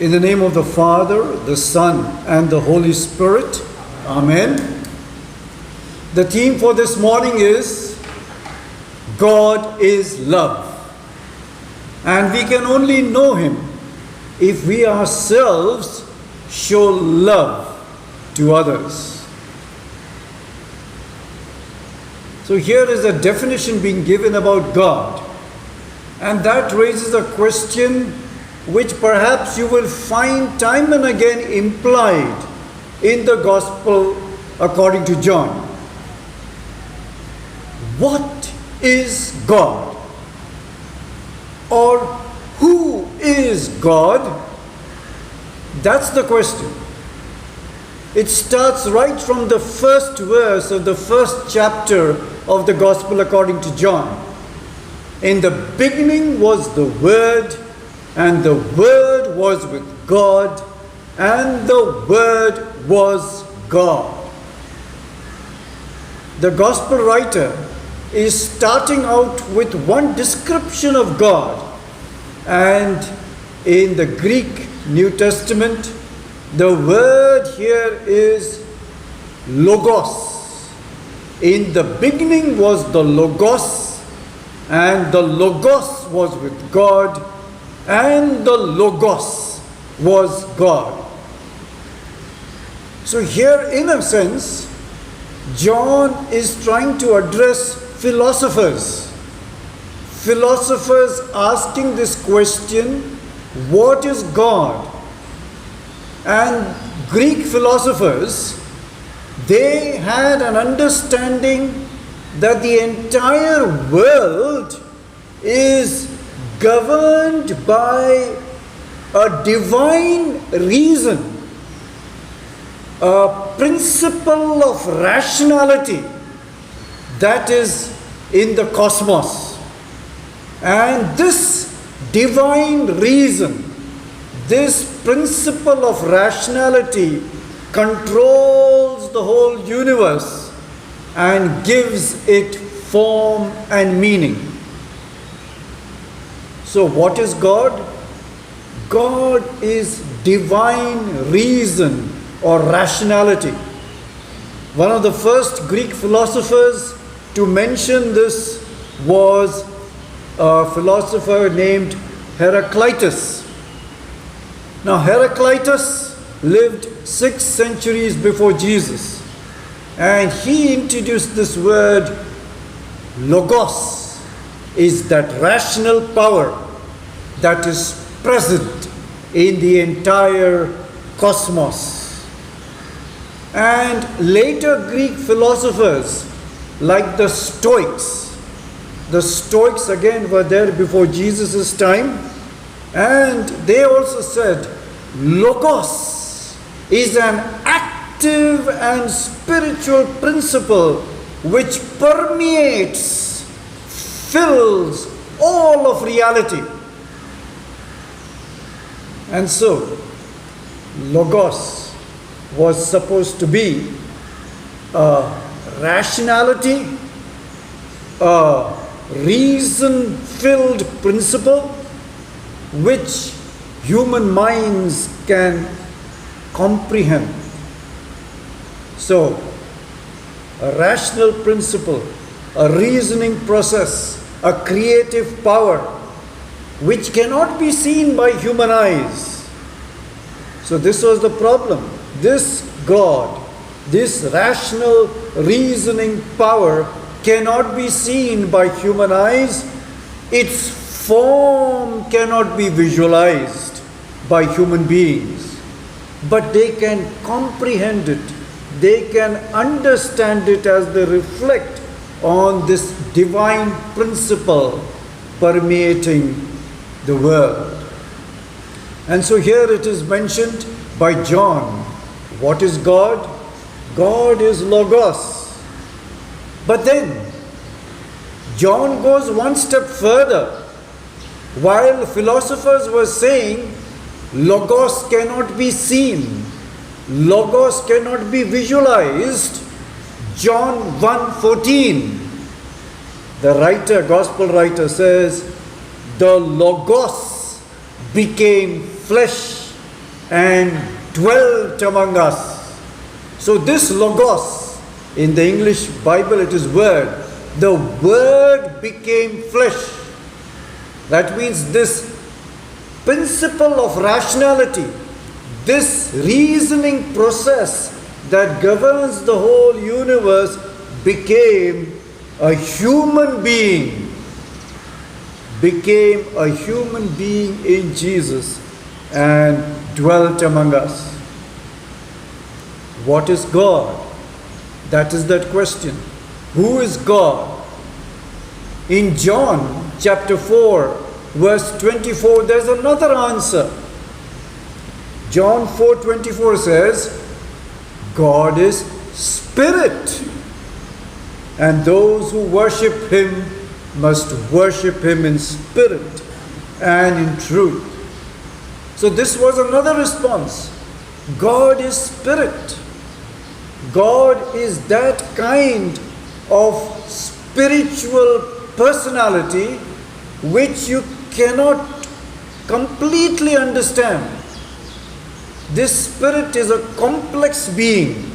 In the name of the Father, the Son, and the Holy Spirit. Amen. The theme for this morning is God is love. And we can only know Him if we ourselves show love to others. So here is a definition being given about God. And that raises a question which perhaps you will find time and again implied in the Gospel according to John. What is God? Or who is God? That's the question. It starts right from the first verse of the first chapter of the Gospel according to John. In the beginning was the Word, and the Word was with God, and the Word was God. The Gospel writer is starting out with one description of God. And in the Greek New Testament, the word here is logos. In the beginning was the Logos, and the Logos was with God, and the Logos was God. So here, in a sense, John is trying to address philosophers. Philosophers asking this question, what is God? And Greek philosophers, they had an understanding that the entire world is governed by a divine reason, a principle of rationality that is in the cosmos. And this divine reason, this principle of rationality controls the whole universe and gives it form and meaning. So what is God? God is divine reason or rationality. One of the first Greek philosophers to mention this was a philosopher named Heraclitus. Now Heraclitus lived 6 centuries before Jesus, and he introduced this word logos, is that rational power that is present in the entire cosmos. And later Greek philosophers like the Stoics again were there before Jesus' time, and they also said logos is an active and spiritual principle which permeates, fills all of reality. And so logos was supposed to be a rationality, a reason-filled principle which human minds can comprehend. So, a rational principle, a reasoning process, a creative power which cannot be seen by human eyes. So this was the problem. This God, this rational reasoning power cannot be seen by human eyes. Its form cannot be visualized by human beings. But they can comprehend it. They can understand it as they reflect on this divine principle permeating the world. And so here it is mentioned by John. What is God? God is Logos. But then John goes one step further. While philosophers were saying Logos cannot be seen, Logos cannot be visualized, John 1:14, the writer, gospel writer says, the Logos became flesh and dwelt among us. So this logos, in the English Bible it is word. The word became flesh. That means this principle of rationality, this reasoning process that governs the whole universe became a human being. Became a human being in Jesus and dwelt among us. What is God? That is that question. Who is God? In John chapter 4, verse 24, there's another answer. John 4:24 says, God is spirit, and those who worship him must worship him in spirit and in truth. So this was another response. God is spirit. God is that kind of spiritual personality which you cannot completely understand. This spirit is a complex being,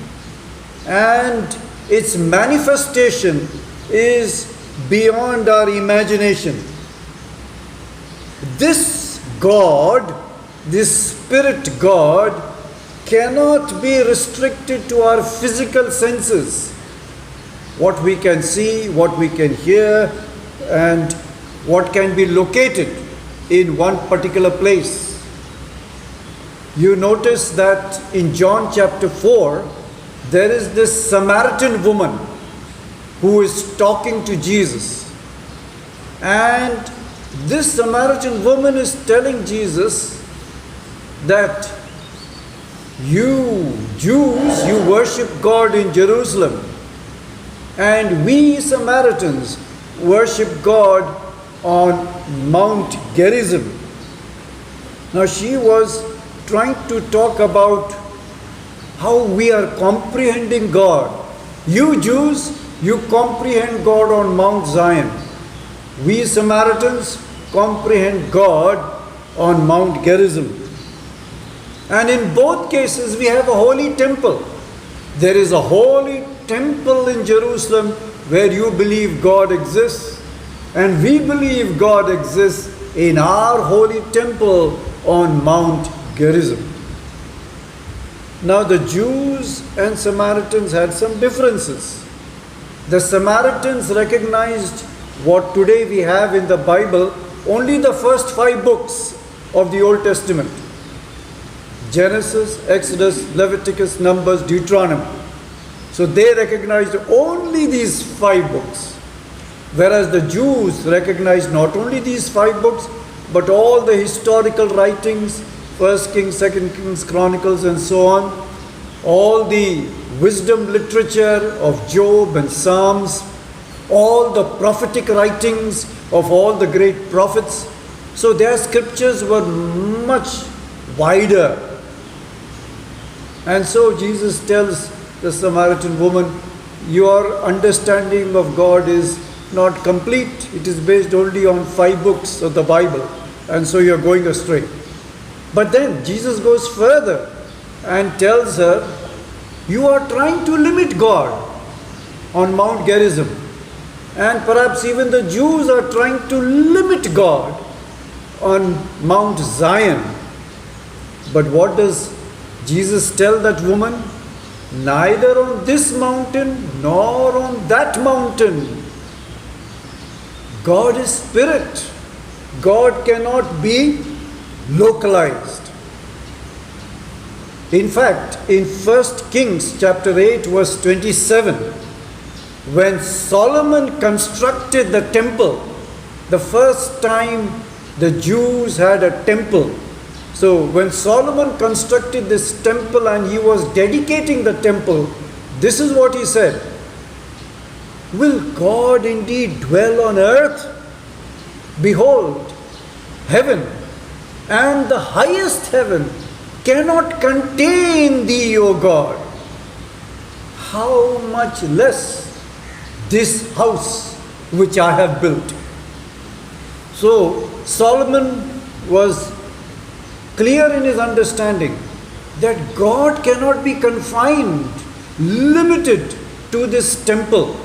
and its manifestation is beyond our imagination. This God, this spirit God, cannot be restricted to our physical senses. What we can see, what we can hear, and what can be located in one particular place. You notice that in John chapter 4, there is this Samaritan woman who is talking to Jesus. And this Samaritan woman is telling Jesus that you Jews, you worship God in Jerusalem, and we Samaritans worship God on Mount Gerizim. Now she was trying to talk about how we are comprehending God. You Jews, you comprehend God on Mount Zion. We Samaritans comprehend God on Mount Gerizim. And in both cases we have a holy temple. There is a holy temple in Jerusalem where you believe God exists, and we believe God exists in our holy temple on Mount Gerizim. Now the Jews and Samaritans had some differences. The Samaritans recognized what today we have in the Bible, only the first 5 books of the Old Testament. Genesis, Exodus, Leviticus, Numbers, Deuteronomy. So they recognized only these 5 books. Whereas the Jews recognized not only these 5 books, but all the historical writings, 1 Kings, 2 Kings, Chronicles, and so on. All the wisdom literature of Job and Psalms, all the prophetic writings of all the great prophets. So their scriptures were much wider. And so Jesus tells the Samaritan woman, your understanding of God is not complete. It is based only on 5 books of the Bible, and so you're going astray. But then Jesus goes further and tells her, you are trying to limit God on Mount Gerizim. And perhaps even the Jews are trying to limit God on Mount Zion. But what does Jesus tell that woman? Neither on this mountain nor on that mountain. God is spirit. God cannot be localized. In fact, in 1 Kings chapter 8 verse 27, when Solomon constructed the temple, the first time the Jews had a temple. So when Solomon constructed this temple and he was dedicating the temple, this is what he said: will God indeed dwell on earth? Behold, heaven and the highest heaven cannot contain thee, O God. How much less this house which I have built. So Solomon was clear in his understanding that God cannot be confined, limited to this temple.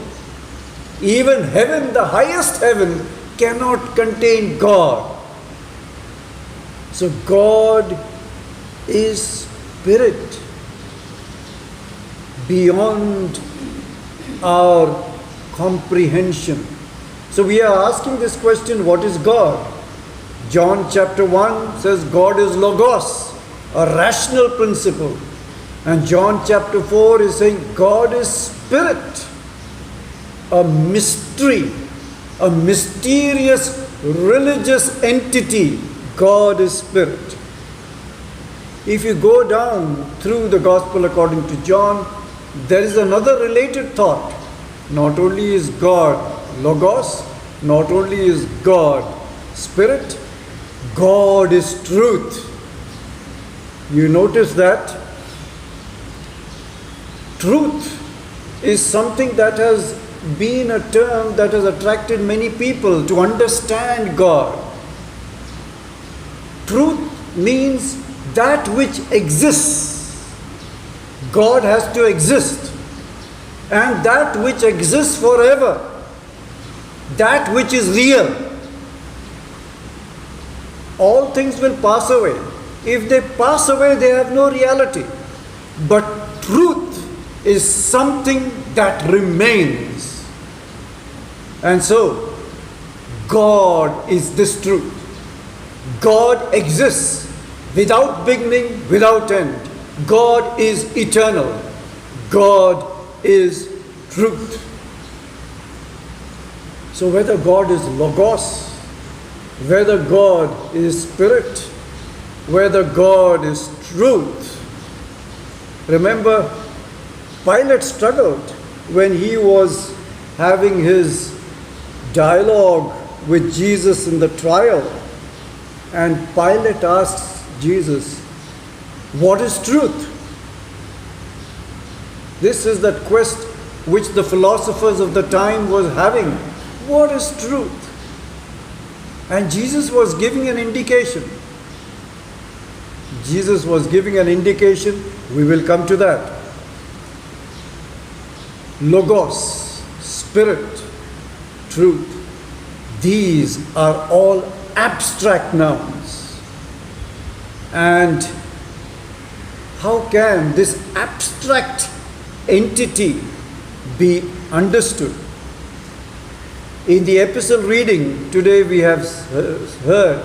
Even heaven, the highest heaven, cannot contain God. So God is spirit, beyond our comprehension. So we are asking this question, what is God? John chapter 1 says God is Logos, a rational principle. And John chapter 4 is saying God is spirit, a mystery, a mysterious religious entity. God is spirit. If you go down through the Gospel according to John, there is another related thought. Not only is God Logos, not only is God spirit, God is truth. You notice that truth is something that has been a term that has attracted many people to understand God. Truth means that which exists. God has to exist. And that which exists forever. That which is real. All things will pass away. If they pass away, they have no reality. But truth is something that remains. And so, God is this truth. God exists without beginning, without end. God is eternal. God is truth. So whether God is Logos, whether God is spirit, whether God is truth. Remember, Pilate struggled when he was having his dialogue with Jesus in the trial. And Pilate asks Jesus, what is truth? This is that quest which the philosophers of the time was having. What is truth? And Jesus was giving an indication. Jesus was giving an indication. We will come to that. Logos, spirit, truth. These are all abstract nouns. And how can this abstract entity be understood? In the epistle reading today we have heard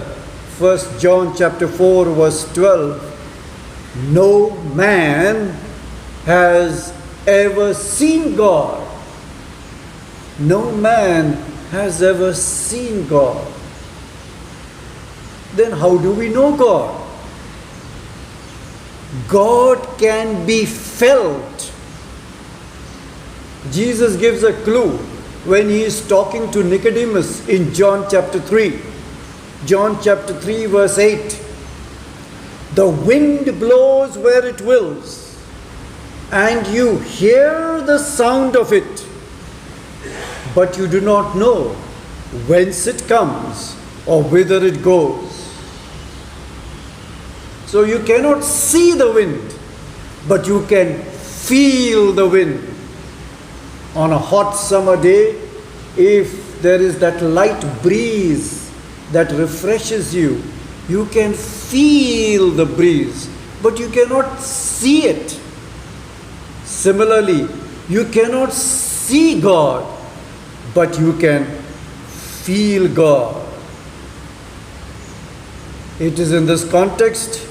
1 John chapter 4 verse 12. No man has ever seen God. No man has ever seen God. Then how do we know God? God can be felt. Jesus gives a clue when he is talking to Nicodemus in John chapter 3. John chapter 3 verse 8. The wind blows where it wills, and you hear the sound of it, but you do not know whence it comes or whither it goes. So you cannot see the wind, but you can feel the wind. On a hot summer day, if there is that light breeze that refreshes you, you can feel the breeze, but you cannot see it. Similarly, you cannot see God, but you can feel God. It is in this context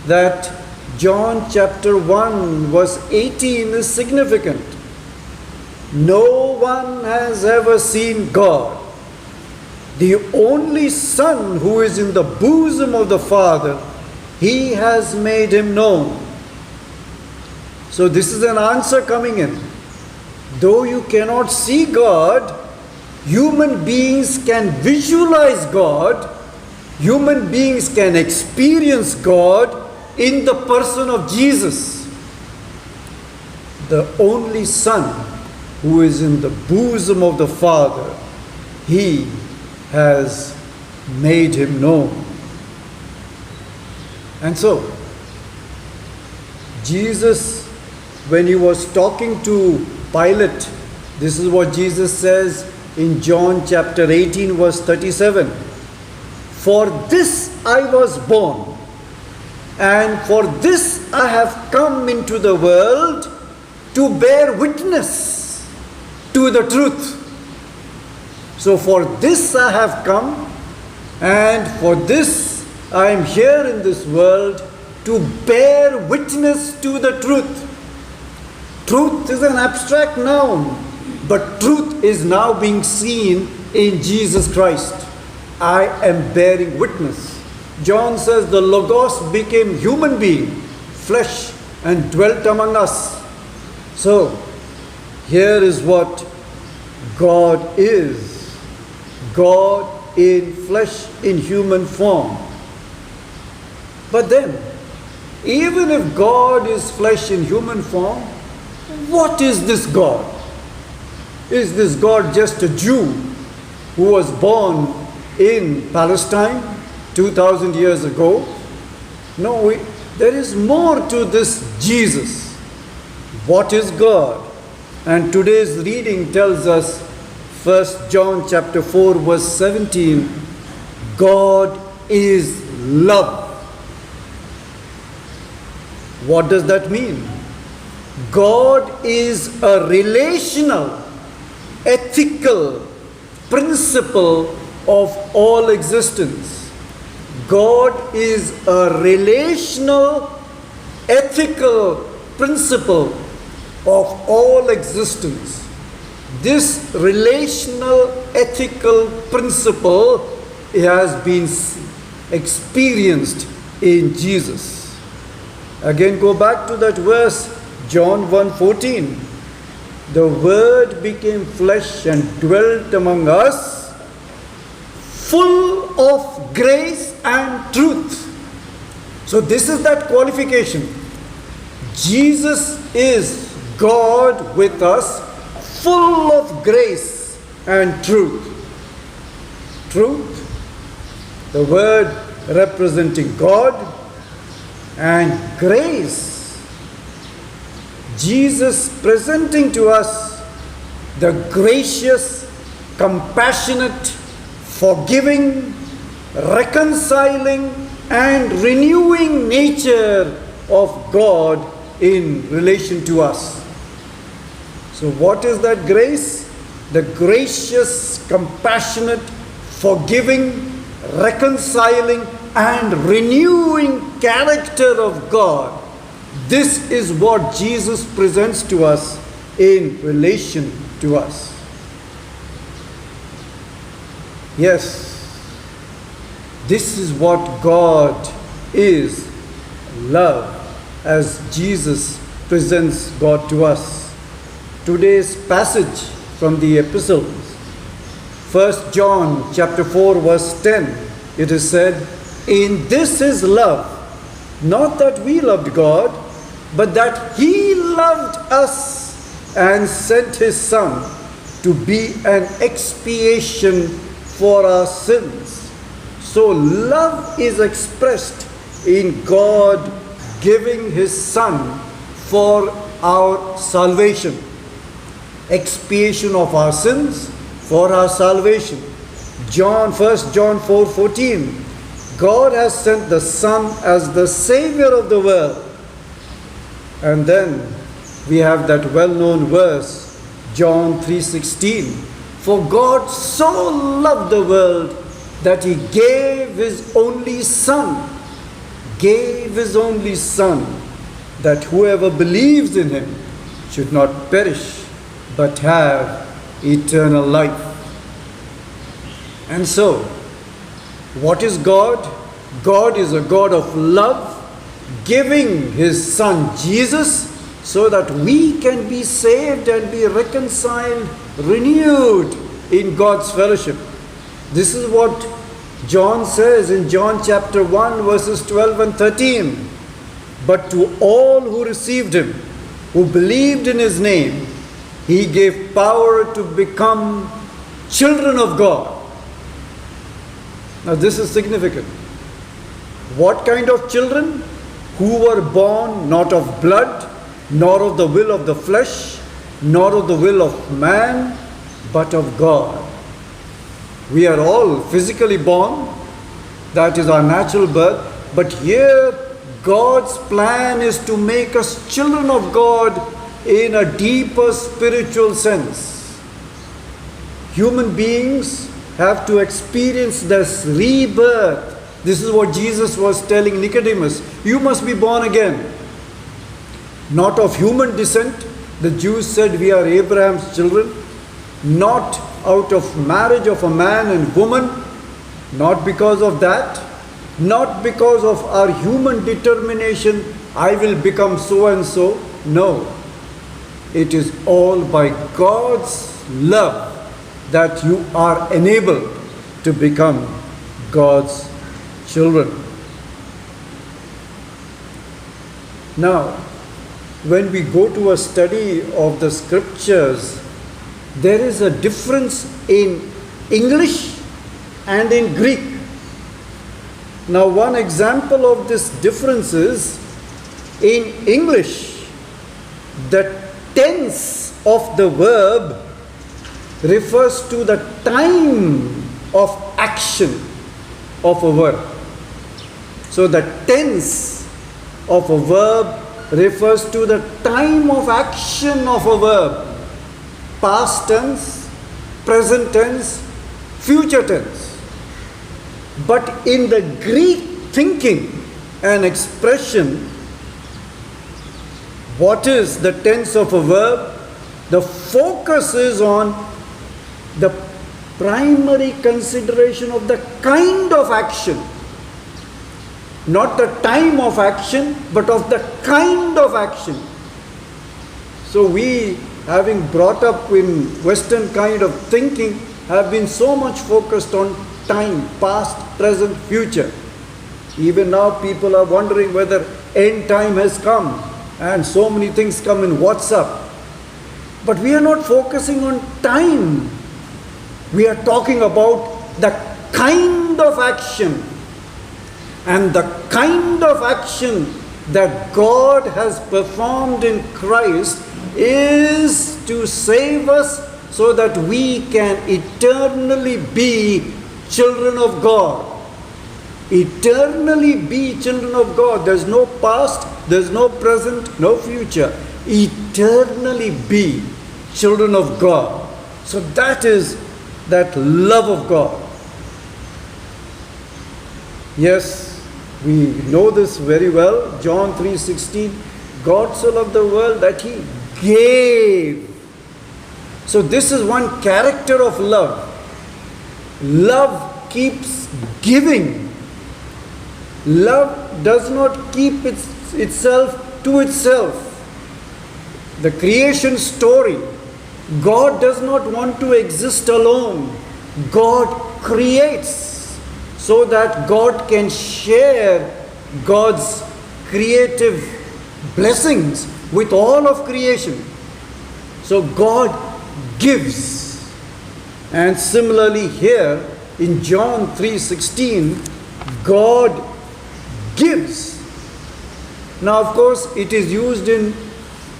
that John chapter 1 verse 18 is significant. No one has ever seen God. The only Son who is in the bosom of the Father, He has made Him known. So this is an answer coming in. Though you cannot see God, human beings can visualize God. Human beings can experience God in the person of Jesus, the only Son who is in the bosom of the Father. He has made Him known. And so, Jesus, when he was talking to Pilate, this is what Jesus says in John chapter 18 verse 37. For this I was born, and for this I have come into the world, to bear witness to the truth. So for this I have come, and for this I am here in this world, to bear witness to the truth. Truth is an abstract noun, but truth is now being seen in Jesus Christ. I am bearing witness. John says the Logos became human being, flesh, and dwelt among us. So, here is what God is. God in flesh, in human form. But then, even if God is flesh in human form, what is this God? Is this God just a Jew who was born in Palestine 2000 years ago? No, there is more to this Jesus. What is God? And today's reading tells us, 1 John chapter 4 verse 17, God is love. What does that mean? God is a relational, ethical principle of all existence. God is a relational, ethical principle of all existence. This relational, ethical principle has been experienced in Jesus. Again, go back to that verse, John 1:14. The Word became flesh and dwelt among us, full of grace and truth. So this is that qualification. Jesus is God with us, full of grace and truth. Truth, the Word representing God, and grace, Jesus presenting to us the gracious, compassionate, forgiving, reconciling, and renewing nature of God in relation to us. So what is that grace? The gracious, compassionate, forgiving, reconciling, and renewing character of God. This is what Jesus presents to us in relation to us. Yes, this is what God is, love, as Jesus presents God to us. Today's passage from the epistles, 1 John chapter 4 verse 10, it is said, in this is love, not that we loved God, but that He loved us and sent His Son to be an expiation for our sins. So love is expressed in God giving His Son for our salvation. Expiation of our sins for our salvation. 1 John 4:14. God has sent the Son as the Savior of the world. And then we have that well-known verse, John 3:16. For God so loved the world that He gave His only Son. Gave His only Son, that whoever believes in Him should not perish, but have eternal life. And so, what is God? God is a God of love, giving His Son Jesus so that we can be saved and be reconciled, renewed in God's fellowship. This is what John says in John chapter 1 verses 12 and 13. But to all who received Him, who believed in His name, He gave power to become children of God. Now this is significant. What kind of children? who were born not of blood, nor of the will of the flesh, nor of the will of man, but of God. We are all physically born, that is our natural birth, but here God's plan is to make us children of God in a deeper spiritual sense. Human beings have to experience this rebirth. This is what Jesus was telling Nicodemus. You must be born again. Not of human descent. The Jews said we are Abraham's children. Not out of marriage of a man and woman. Not because of that. Not because of our human determination, I will become so and so. No. It is all by God's love that you are enabled to become God's children. Now, when we go to a study of the scriptures, there is a difference in English and in Greek. Now, one example of this difference is in English, the tense of the verb refers to the time of action of a verb. So, the tense of a verb refers to the time of action of a verb. Past tense, present tense, future tense. But in the Greek thinking and expression, what is the tense of a verb? The focus is on the primary consideration of the kind of action. Not the time of action, but of the kind of action. So we, having brought up in Western kind of thinking, have been so much focused on time, past, present, future. Even now people are wondering whether end time has come, and so many things come in WhatsApp. But we are not focusing on time. We are talking about the kind of action. And the kind of action that God has performed in Christ is to save us so that we can eternally be children of God. Eternally be children of God. There's no past, there's no present, no future. Eternally be children of God. So that is that love of God. Yes, we know this very well. John 3:16, God so loved the world that He gave. So this is one character of love. Love keeps giving. Love does not keep itself to itself. The creation story, God does not want to exist alone. God creates so that God can share God's creative blessings with all of creation. So God gives. And similarly here in John 3:16, God gives. Now of course it is used in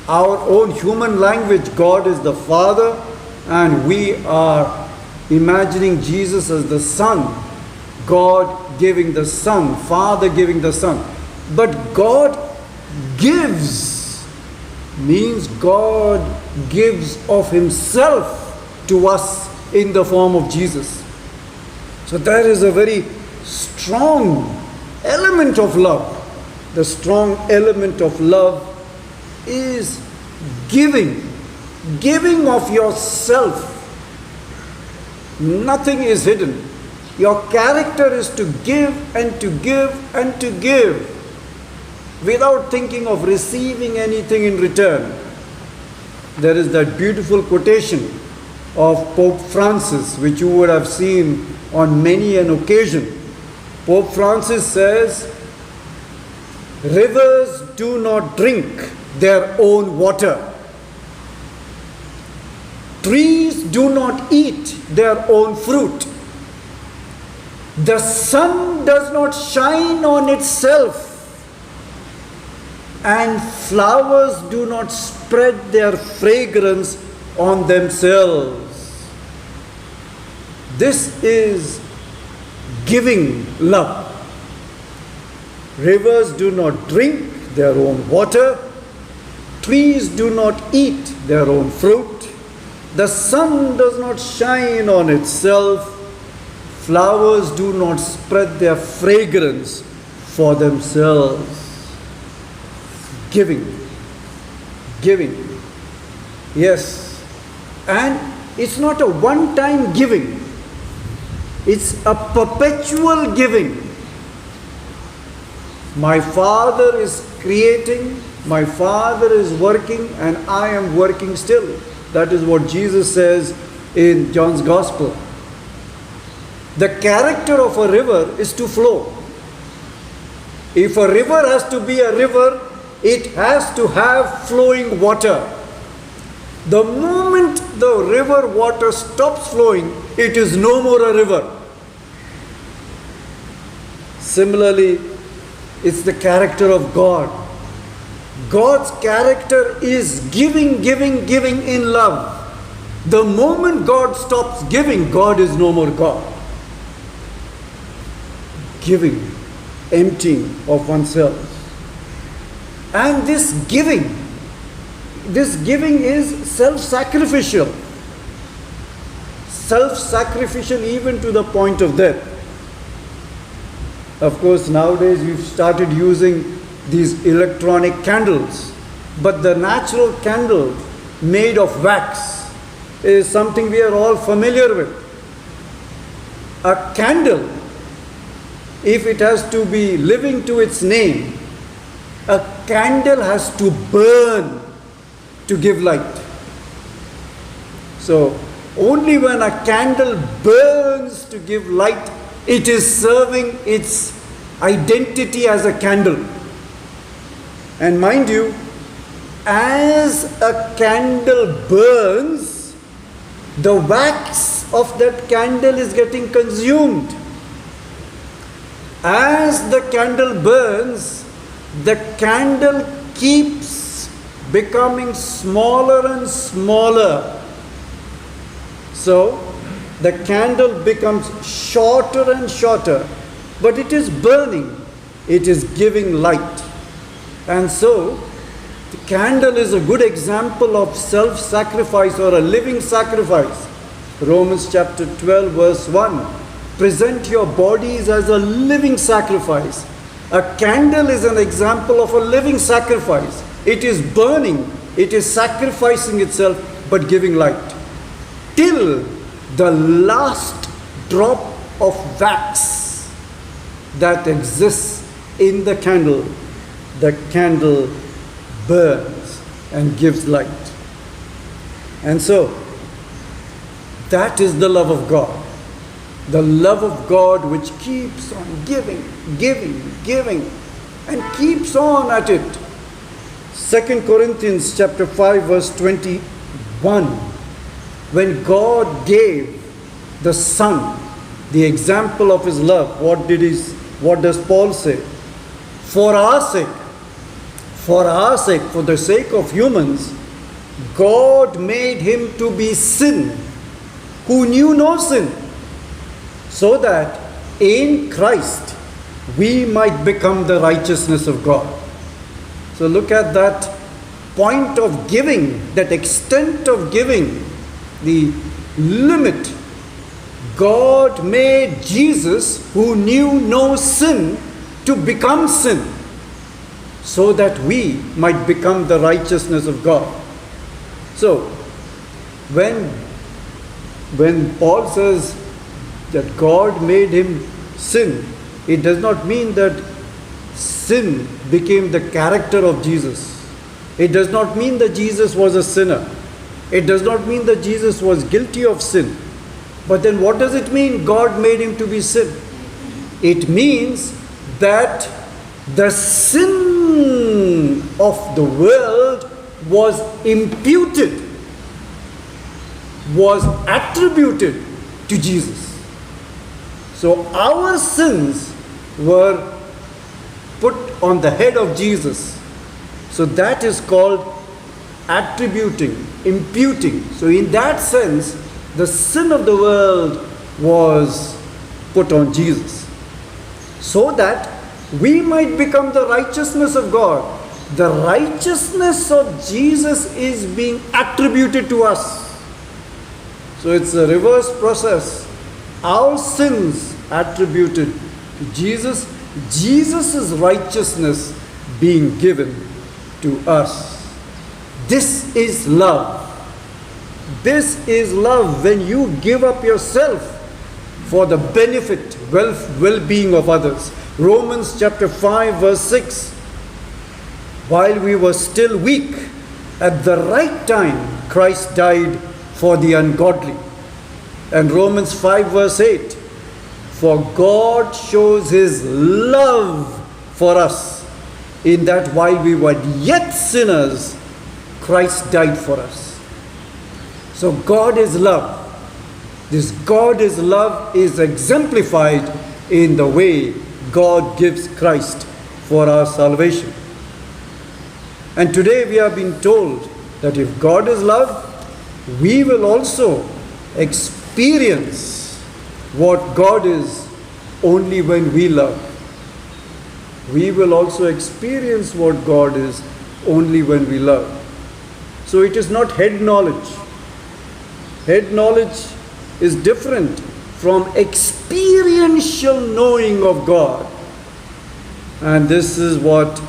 our own human language. God is the Father and we are imagining Jesus as the Son. God giving the Son, Father giving the Son. But God gives means God gives of Himself to us in the form of Jesus. So that is a very strong element of love. The strong element of love is giving. Giving of yourself. Nothing is hidden. Your character is to give and to give and to give without thinking of receiving anything in return. There is that beautiful quotation of Pope Francis, which you would have seen on many an occasion. Pope Francis says, rivers do not drink their own water. Trees do not eat their own fruit. The sun does not shine on itself. and flowers do not spread their fragrance on themselves. This is giving love. Rivers do not drink their own water. Trees do not eat their own fruit. The sun does not shine on itself. Flowers do not spread their fragrance for themselves. Giving. Yes. And it's not a one-time giving. It's a perpetual giving. My Father is creating, my Father is working, and I am working still. That is what Jesus says in John's Gospel. The character of a river is to flow. If a river has to be a river, it has to have flowing water. The moment the river water stops flowing, it is no more a river. Similarly, it's the character of God. God's character is giving in love. The moment God stops giving, God is no more God. Giving, emptying of oneself. And this giving is self-sacrificial. Self-sacrificial even to the point of death. Of course, nowadays we've started using these electronic candles. But the natural candle made of wax is something we are all familiar with. A candle, if it has to be living to its name, a candle has to burn to give light. So, only when a candle burns to give light, it is serving its identity as a candle. And mind you, as a candle burns, the wax of that candle is getting consumed. As the candle burns, the candle keeps becoming smaller and smaller. So, the candle becomes shorter and shorter, but it is burning, it is giving light. And so, the candle is a good example of self-sacrifice or a living sacrifice. Romans chapter 12 verse 1. Present your bodies as a living sacrifice. A candle is an example of a living sacrifice. It is burning, it is sacrificing itself, but giving light. Till the last drop of wax that exists in the candle burns and gives light. And so, that is the love of God. The love of God which keeps on giving, and keeps on at it. 2 Corinthians chapter 5 verse 21. When God gave the Son, the example of His love, what does Paul say? For our sake, for the sake of humans, God made Him to be sin, who knew no sin, so that in Christ we might become the righteousness of God. So look at that point of giving, that extent of giving, the limit. God made Jesus, who knew no sin, to become sin, so that we might become the righteousness of God. So, when Paul says that God made him sin, it does not mean that sin became the character of Jesus. It does not mean that Jesus was a sinner. It does not mean that Jesus was guilty of sin. But then what does it mean, God made him to be sin? It means that the sin of the world was imputed, was attributed to Jesus. So our sins were put on the head of Jesus, So that is called attributing, imputing. So in that sense, the sin of the world was put on Jesus, so that we might become the righteousness of God. The righteousness of Jesus is being attributed to us. So it's a reverse process. Our sins attributed to Jesus, Jesus' righteousness being given to us. This is love. This is love, when you give up yourself for the benefit, well-being of others. Romans chapter 5 verse 6. While we were still weak, at the right time, Christ died for the ungodly. And Romans 5 verse 8. For God shows His love for us, in that while we were yet sinners, Christ died for us. So God is love. This God is love is exemplified in the way God gives Christ for our salvation. And today we have been told that if God is love, we will also experience what God is only when we love. We will also experience what God is only when we love. So it is not head knowledge. Head knowledge is different from experiential knowing of God. And this is what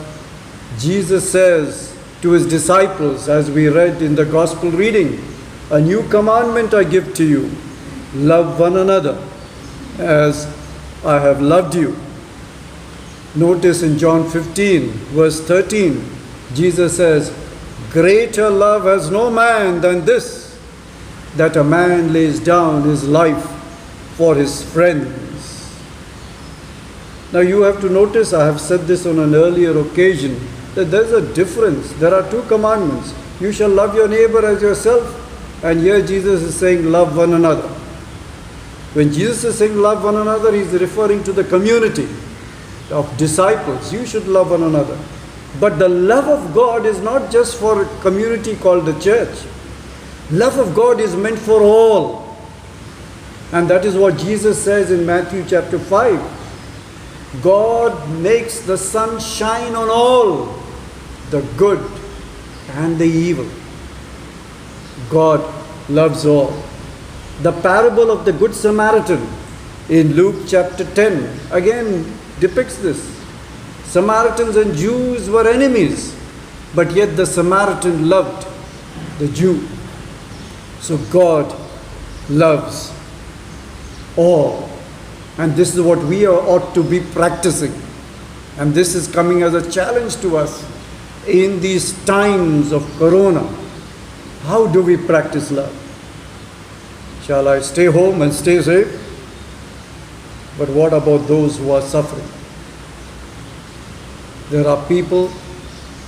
Jesus says to His disciples, as we read in the gospel reading. A new commandment I give to you, love one another as I have loved you. Notice in John 15 verse 13, Jesus says, greater love has no man than this, that a man lays down his life for his friends. Now you have to notice, I have said this on an earlier occasion, that there's a difference. There are two commandments. You shall love your neighbor as yourself, and here Jesus is saying love one another. When Jesus is saying love one another, He is referring to the community of disciples. You should love one another. But the love of God is not just for a community called the church. Love of God is meant for all. And that is what Jesus says in Matthew chapter 5. God makes the sun shine on all, the good and the evil. God loves all. The parable of the Good Samaritan in Luke chapter 10 again depicts this. Samaritans and Jews were enemies, but yet the Samaritan loved the Jew. So God loves all. And this is what we ought to be practicing. And this is coming as a challenge to us in these times of Corona. How do we practice love? Shall I stay home and stay safe? But what about those who are suffering? There are people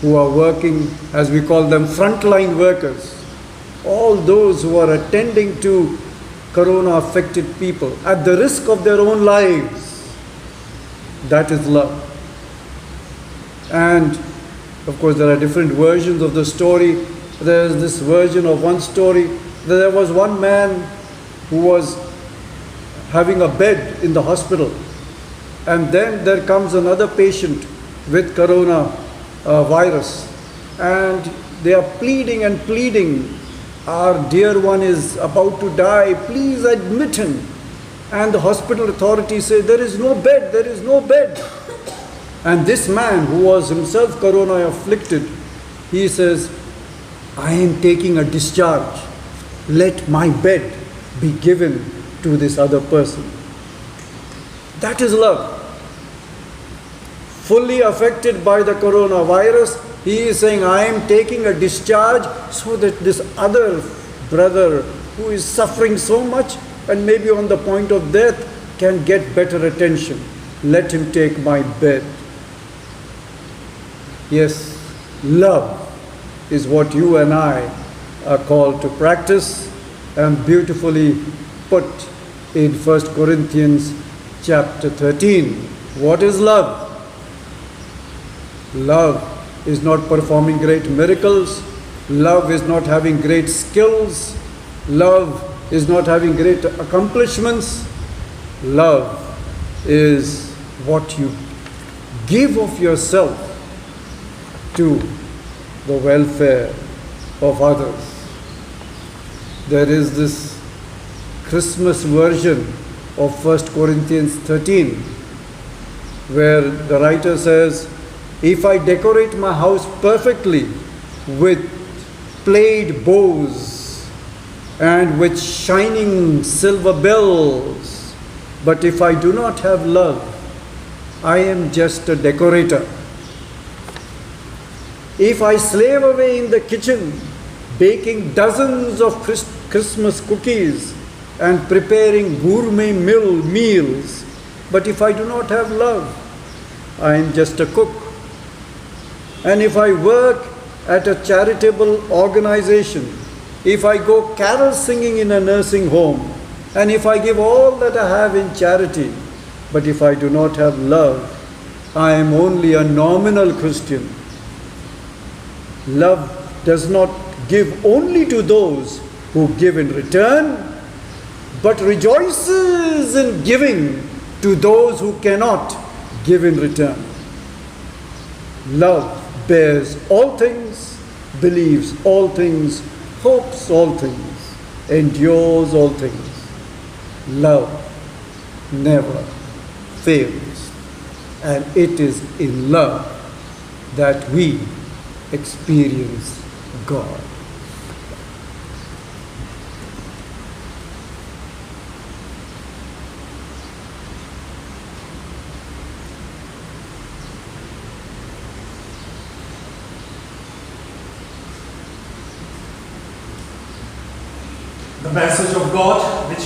who are working, as we call them, frontline workers. All those who are attending to Corona-affected people at the risk of their own lives. That is love. And of course there are different versions of the story. There is this version of one story. There was one man who was having a bed in the hospital. And then there comes another patient with Corona virus. And they are pleading and pleading. Our dear one is about to die. Please admit him. And the hospital authorities say, there is no bed, there is no bed. And this man, who was himself Corona afflicted, he says, I am taking a discharge. Let my bed be given to this other person. That is love. Fully affected by the coronavirus, he is saying, I am taking a discharge so that this other brother who is suffering so much and maybe on the point of death can get better attention. Let him take my bed. Yes, love is what you and I are called to practice, and beautifully put in 1 Corinthians chapter 13. What is love? Love is not performing great miracles. Love is not having great skills. Love is not having great accomplishments. Love is what you give of yourself to the welfare of others. There is this Christmas version of 1 Corinthians 13 where the writer says, if I decorate my house perfectly with played bows and with shining silver bells, but if I do not have love, I am just a decorator. If I slave away in the kitchen, baking dozens of Christmas cookies and preparing gourmet meals, but if I do not have love, I am just a cook. And if I work at a charitable organization, if I go carol singing in a nursing home, and if I give all that I have in charity, but if I do not have love, I am only a nominal Christian. Love does not give only to those who give in return, but rejoices in giving to those who cannot give in return. Love bears all things, believes all things, hopes all things, endures all things. Love never fails, and it is in love that we experience God. The message of God which